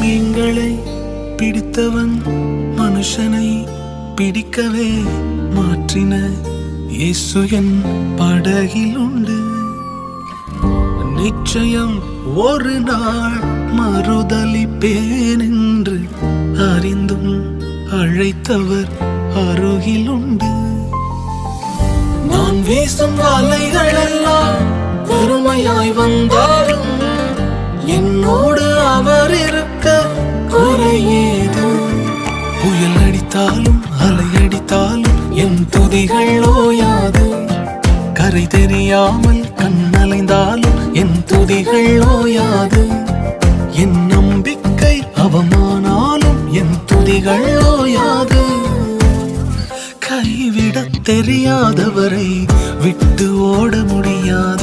மீன்களை பிடித்தவன் மனுஷனை பிடிக்கவே மாற்றின இயேசு என் படகில் உண்டு. நிச்சயம் ஒரு நாள் மறுதலிப்பேன் என்று அறிந்தும் அழைத்தவர் அருகில் உண்டு. நான் வீசும் வலைகள் எல்லாம் பெருமையாய் வந்தாலும் என்னோடு அவர் இருக்க குறையேது. புயல் அடித்தாலும் அலை அடித்தாலும் என் துதிகள் ஓயாது. கரை தெரியாமல் கண்ணலைந்தாலும் என் துதிகள் ஓயாது. என் நம்பிக்கை அவமானாலும் என் துதிகள் ஓயாது. கைவிடத் தெரியாதவரை விட்டு ஓட முடியாது.